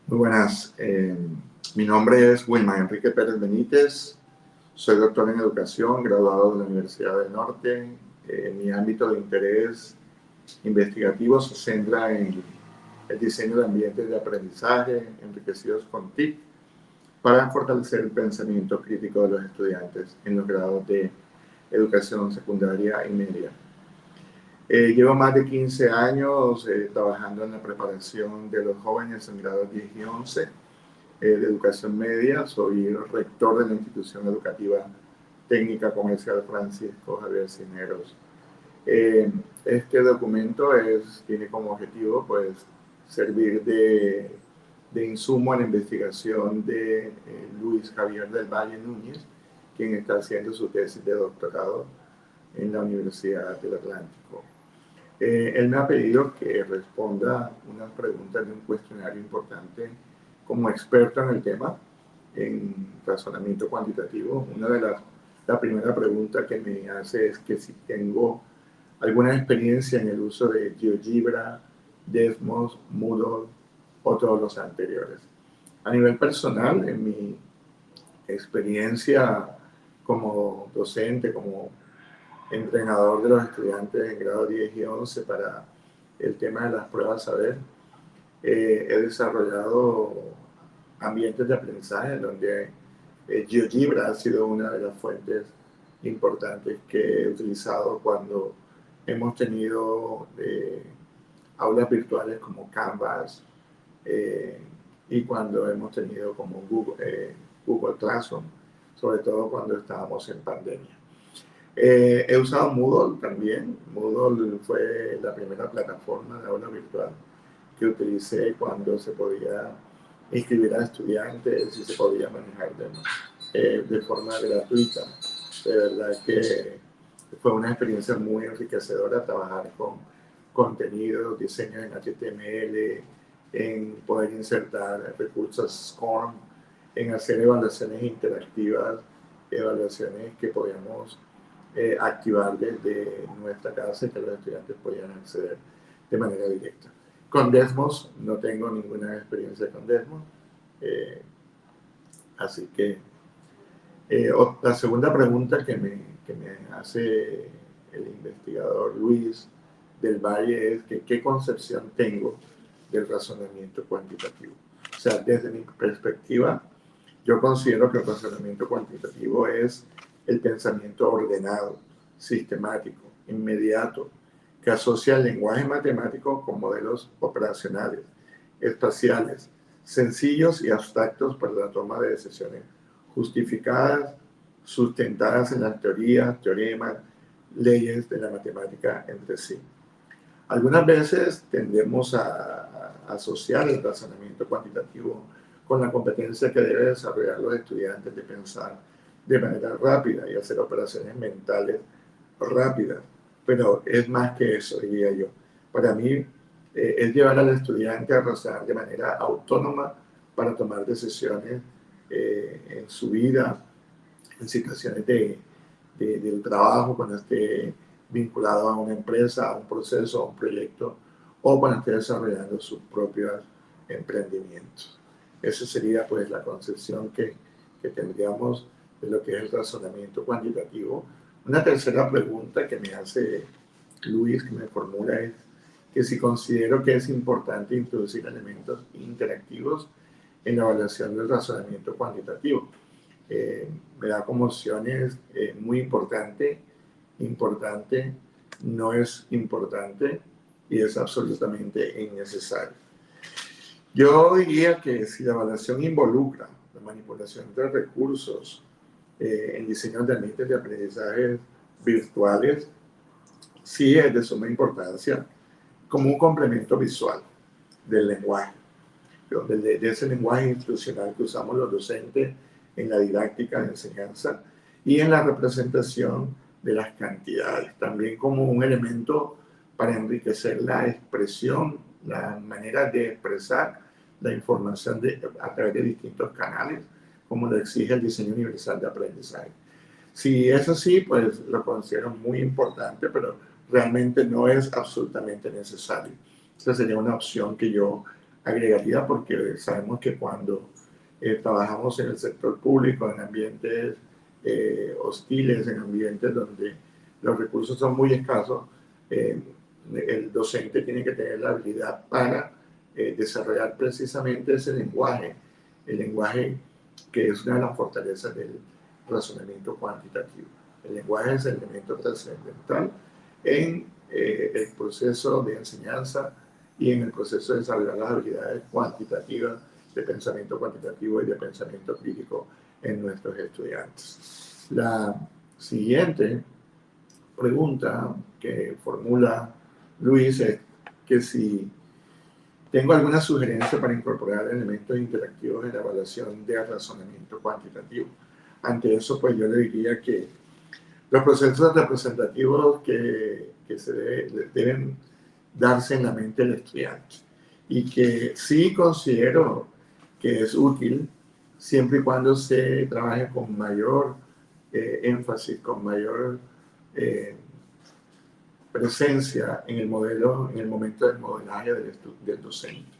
Muy buenas. Mi nombre es Wilma Enrique Pérez Benítez. Soy doctor en educación, graduado de la Universidad del Norte. Mi ámbito de interés investigativo se centra en el diseño de ambientes de aprendizaje enriquecidos con TIC para fortalecer el pensamiento crítico de los estudiantes en los grados de educación secundaria y media. Llevo más de 15 años trabajando en la preparación de los jóvenes en grados 10 y 11 de educación media. Soy rector de la institución educativa técnica comercial Francisco Javier Cisneros. Este documento tiene como objetivo pues, servir de insumo a la investigación de Luis Javier del Valle Núñez, quien está haciendo su tesis de doctorado en la Universidad del Atlántico. Él me ha pedido que responda unas preguntas de un cuestionario importante como experto en el tema, en razonamiento cuantitativo. La primera pregunta que me hace es que si tengo alguna experiencia en el uso de GeoGebra, Desmos, Moodle o todos los anteriores. A nivel personal, en mi experiencia como docente, como entrenador de los estudiantes en grado 10 y 11 para el tema de las pruebas saber, he desarrollado ambientes de aprendizaje en donde GeoGebra ha sido una de las fuentes importantes que he utilizado cuando hemos tenido aulas virtuales como Canvas eh, y cuando hemos tenido como Google Classroom, sobre todo cuando estábamos en pandemia. He usado Moodle también. Moodle fue la primera plataforma de aula virtual que utilicé cuando se podía inscribir a estudiantes y se podía manejar de forma gratuita. De verdad que fue una experiencia muy enriquecedora trabajar con contenidos, diseños en HTML, en poder insertar recursos SCORM, en hacer evaluaciones interactivas, evaluaciones que podíamos activar desde nuestra casa y que los estudiantes podían acceder de manera directa. Con Desmos no tengo ninguna experiencia con Desmos, eh, así que la segunda pregunta que me hace el investigador Luis del Valle es que qué concepción tengo del razonamiento cuantitativo. O sea, desde mi perspectiva, yo considero que el razonamiento cuantitativo es el pensamiento ordenado, sistemático, inmediato, que asocia el lenguaje matemático con modelos operacionales, espaciales, sencillos y abstractos para la toma de decisiones justificadas, sustentadas en las teorías, teoremas, leyes de la matemática entre sí. Algunas veces tendemos a asociar el razonamiento cuantitativo con la competencia que deben desarrollar los estudiantes de pensar de manera rápida y hacer operaciones mentales rápidas. Pero es más que eso, diría yo. Para mí, es llevar al estudiante a razonar de manera autónoma para tomar decisiones en su vida, en situaciones del trabajo, cuando esté vinculado a una empresa, a un proceso, a un proyecto, o cuando esté desarrollando sus propios emprendimientos. Esa sería pues la concepción que tendríamos de lo que es el razonamiento cuantitativo. Una tercera pregunta que me hace Luis, que me formula, es que si considero que es importante introducir elementos interactivos en la evaluación del razonamiento cuantitativo. Me da como opciones muy importante, importante, no es importante y es absolutamente innecesario. Yo diría que si la evaluación involucra la manipulación de recursos en diseños de ambientes de aprendizaje virtuales, sí es de suma importancia como un complemento visual del lenguaje, de ese lenguaje institucional que usamos los docentes en la didáctica de enseñanza y en la representación de las cantidades, también como un elemento para enriquecer la expresión, la manera de expresar la información a través de distintos canales, como lo exige el diseño universal de aprendizaje. Si es así, pues lo considero muy importante, pero realmente no es absolutamente necesario. Esa sería una opción que yo agregaría porque sabemos que cuando trabajamos en el sector público, en ambientes hostiles, en ambientes donde los recursos son muy escasos, eh, el docente tiene que tener la habilidad para desarrollar precisamente ese lenguaje, el lenguaje que es una de las fortalezas del razonamiento cuantitativo. El lenguaje es el elemento trascendental en el proceso de enseñanza y en el proceso de desarrollar las habilidades cuantitativas, de pensamiento cuantitativo y de pensamiento crítico en nuestros estudiantes. La siguiente pregunta que formula Luis es que si tengo alguna sugerencia para incorporar elementos interactivos en la evaluación de razonamiento cuantitativo. Ante eso, pues yo le diría que los procesos representativos que deben darse en la mente del estudiante y que sí considero que es útil siempre y cuando se trabaje con mayor énfasis, con mayor eh, presencia en el modelo, en el momento del modelaje del docente.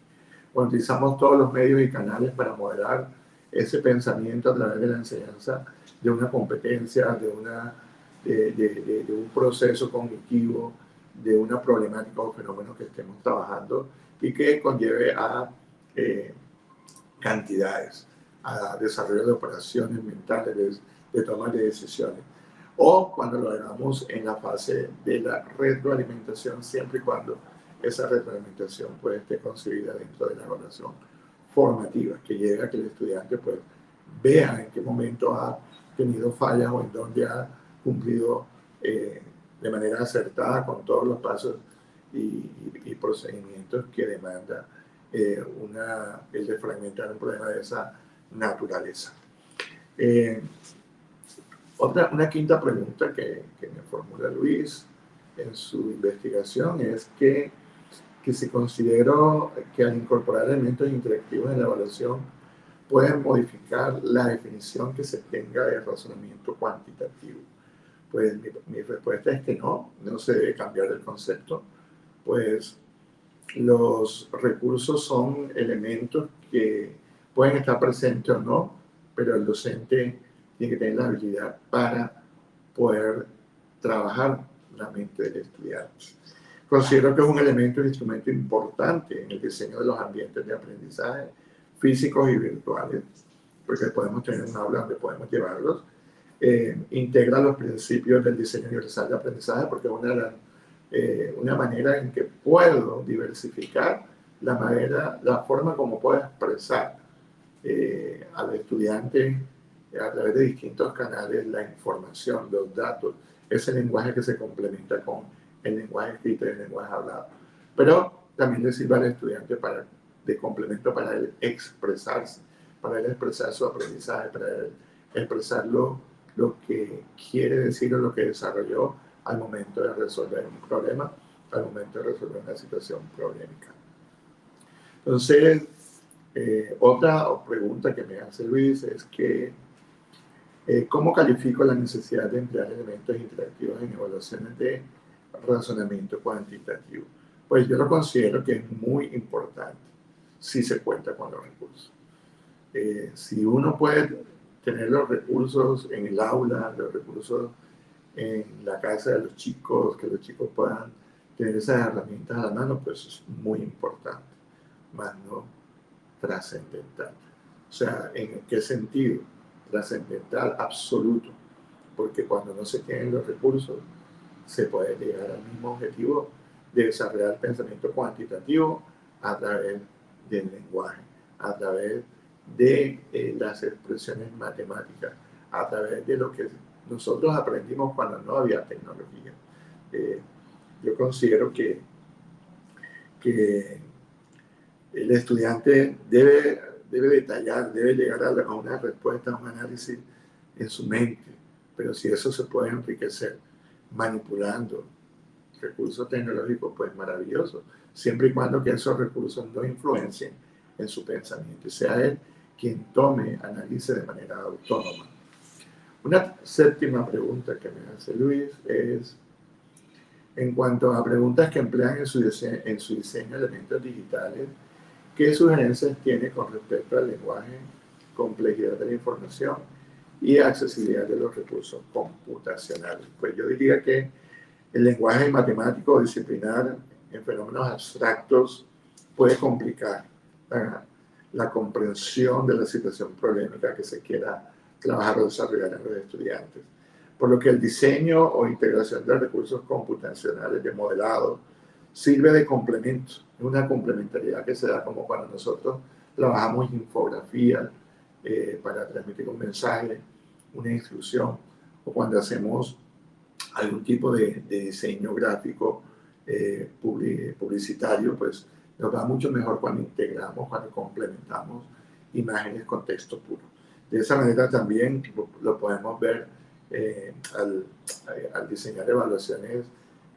Cuando utilizamos todos los medios y canales para modelar ese pensamiento a través de la enseñanza de una competencia, de un proceso cognitivo, de una problemática o fenómeno que estemos trabajando y que conlleve a cantidades, a desarrollo de operaciones mentales, de toma de decisiones. O cuando lo hagamos en la fase de la retroalimentación, siempre y cuando esa retroalimentación puede estar concebida dentro de la evaluación formativa, que llegue a que el estudiante pues, vea en qué momento ha tenido fallas o en dónde ha cumplido de manera acertada con todos los pasos y procedimientos que demanda el de fragmentar un problema de esa naturaleza. Una quinta pregunta que me formula Luis en su investigación es que si considero que al incorporar elementos interactivos en la evaluación pueden modificar la definición que se tenga de razonamiento cuantitativo. Pues mi respuesta es que no se debe cambiar el concepto, pues los recursos son elementos que pueden estar presentes o no, pero el docente tiene que tener la habilidad para poder trabajar la mente del estudiante. Considero que es un elemento, un instrumento importante en el diseño de los ambientes de aprendizaje físicos y virtuales, porque podemos tener un aula donde podemos llevarlos. Integra los principios del diseño universal de aprendizaje, porque es una manera en que puedo diversificar la forma como puedo expresar al estudiante a través de distintos canales la información, los datos, ese lenguaje que se complementa con el lenguaje escrito y el lenguaje hablado. Pero también le sirve al estudiante de complemento para él expresarse, para él expresar su aprendizaje, para él expresar lo que quiere decir o lo que desarrolló al momento de resolver un problema, al momento de resolver una situación problemática. Entonces, otra pregunta que me hace Luis es que ¿cómo califico la necesidad de emplear elementos interactivos en evaluaciones de razonamiento cuantitativo? Pues yo lo considero que es muy importante si se cuenta con los recursos. Si uno puede tener los recursos en el aula, los recursos en la casa de los chicos, que los chicos puedan tener esas herramientas a la mano, pues es muy importante, más no trascendental. O sea, ¿en qué sentido? Trascendental absoluto, porque cuando no se tienen los recursos, se puede llegar al mismo objetivo de desarrollar el pensamiento cuantitativo a través del lenguaje, a través de las expresiones matemáticas, a través de lo que nosotros aprendimos cuando no había tecnología. Yo considero que el estudiante debe detallar, debe llegar a una respuesta, a un análisis en su mente, pero si eso se puede enriquecer manipulando recursos tecnológicos, pues maravilloso, siempre y cuando que esos recursos no influencien en su pensamiento y sea él quien tome, analice de manera autónoma. Una séptima pregunta que me hace Luis es, en cuanto a preguntas que emplean en su diseño elementos digitales, ¿Qué sugerencias tiene con respecto al lenguaje, complejidad de la información y accesibilidad de los recursos computacionales? Pues yo diría que el lenguaje matemático o disciplinar en fenómenos abstractos puede complicar la comprensión de la situación problemática que se quiera trabajar o desarrollar en los estudiantes. Por lo que el diseño o integración de recursos computacionales de modelado sirve de complemento, una complementariedad que se da como cuando nosotros trabajamos infografía para transmitir un mensaje, una instrucción, o cuando hacemos algún tipo de diseño gráfico publicitario, pues nos va mucho mejor cuando integramos, cuando complementamos imágenes con texto puro. De esa manera también lo podemos ver al diseñar evaluaciones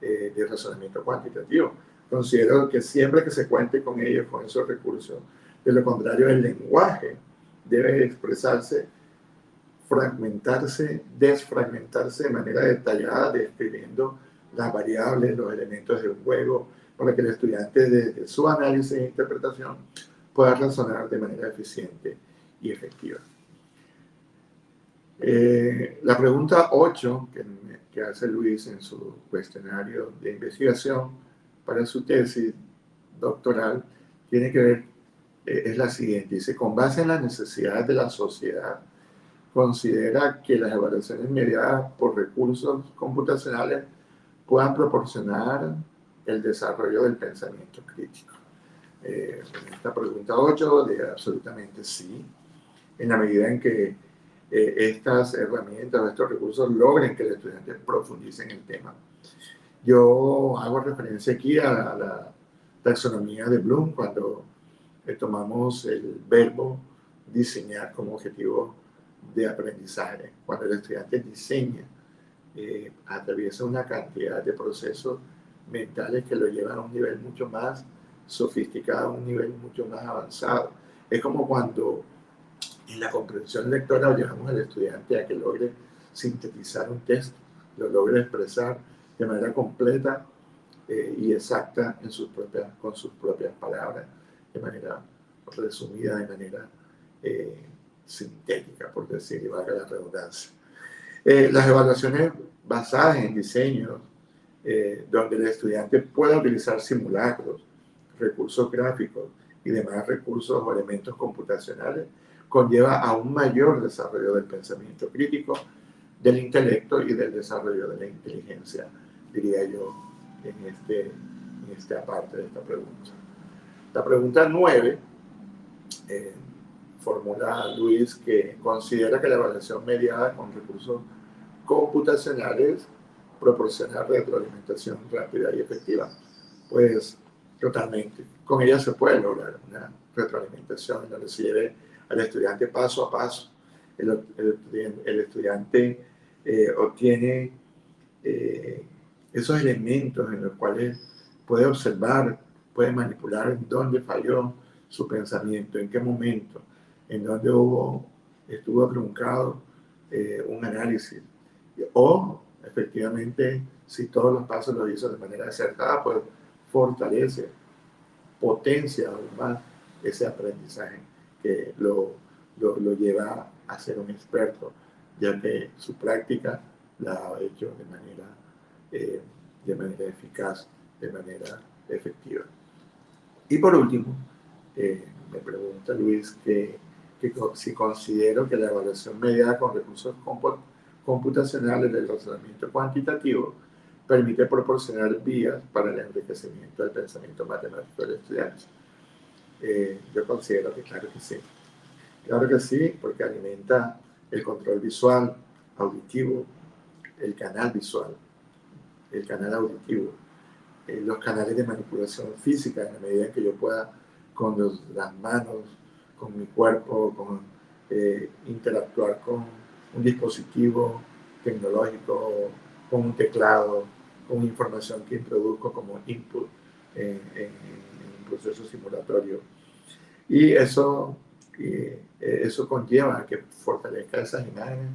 de razonamiento cuantitativo. Considero que siempre que se cuente con ellos, con esos recursos, de lo contrario, el lenguaje debe expresarse, fragmentarse, desfragmentarse de manera detallada, describiendo las variables, los elementos de un juego, para que el estudiante desde su análisis e interpretación pueda razonar de manera eficiente y efectiva. La pregunta 8 que hace Luis en su cuestionario de investigación para su tesis doctoral tiene que ver, es la siguiente, dice, con base en las necesidades de la sociedad, considera que las evaluaciones mediadas por recursos computacionales puedan proporcionar el desarrollo del pensamiento crítico. En esta pregunta 8, de absolutamente sí, en la medida en que estas herramientas o estos recursos logren que el estudiante profundice en el tema. Yo hago referencia aquí a la taxonomía de Bloom cuando tomamos el verbo diseñar como objetivo de aprendizaje. Cuando el estudiante diseña, atraviesa una cantidad de procesos mentales que lo llevan a un nivel mucho más sofisticado, a un nivel mucho más avanzado. Es como cuando en la comprensión lectora llevamos al estudiante a que logre sintetizar un texto, lo logre expresar de manera completa y exacta con sus propias palabras, de manera resumida, de manera sintética, por decir, y valga la redundancia. Las evaluaciones basadas en diseños, donde el estudiante pueda utilizar simulacros, recursos gráficos y demás recursos o elementos computacionales, conlleva a un mayor desarrollo del pensamiento crítico, del intelecto y del desarrollo de la inteligencia, diría yo, en esta parte de esta pregunta. La pregunta 9 formula Luis que considera que la evaluación mediada con recursos computacionales proporciona retroalimentación rápida y efectiva. Pues totalmente. Con ella se puede lograr una retroalimentación donde se lleve al estudiante paso a paso. El estudiante obtiene esos elementos en los cuales puede observar, puede manipular en dónde falló su pensamiento, en qué momento, en dónde estuvo truncado un análisis. O, efectivamente, si todos los pasos los hizo de manera acertada, pues fortalece, potencia aún más ese aprendizaje que lo lleva a ser un experto, ya que su práctica la ha hecho de manera eficaz, de manera efectiva. Y por último, me pregunta Luis que si considero que la evaluación mediada con recursos computacionales del razonamiento cuantitativo permite proporcionar vías para el enriquecimiento del pensamiento matemático del estudiante. Yo considero que claro que sí. Claro que sí, porque alimenta el control visual, auditivo, el canal visual, el canal auditivo, los canales de manipulación física, en la medida en que yo pueda con las manos, con mi cuerpo, interactuar con un dispositivo tecnológico, con un teclado, con información que introduzco como input en un proceso simulatorio. Y eso conlleva a que fortalezca esas imágenes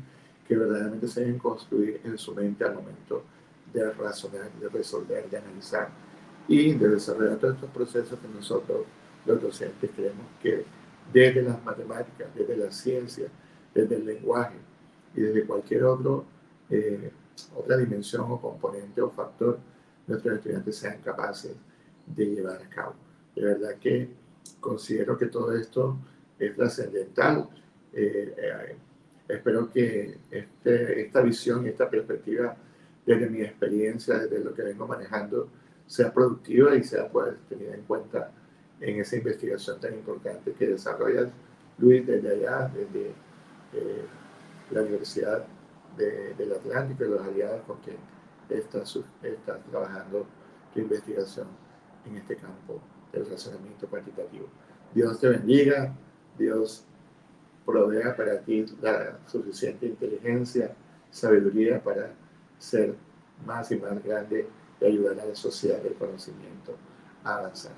que verdaderamente se deben construir en su mente al momento de razonar, de resolver, de analizar y de desarrollar todos estos procesos que nosotros los docentes creemos que desde las matemáticas, desde la ciencia, desde el lenguaje y desde cualquier otra dimensión o componente o factor, nuestros estudiantes sean capaces de llevar a cabo. De verdad que considero que todo esto es trascendental. Espero que esta visión y esta perspectiva, desde mi experiencia, desde lo que vengo manejando, sea productiva y sea pues, tenida en cuenta en esa investigación tan importante que desarrollas, Luis, desde allá, desde la Universidad del Atlántico y los aliados con quien estás trabajando tu investigación en este campo del razonamiento cuantitativo. Dios te bendiga, Dios provea para ti la suficiente inteligencia, sabiduría para ser más y más grande y ayudar a la sociedad del conocimiento a avanzar.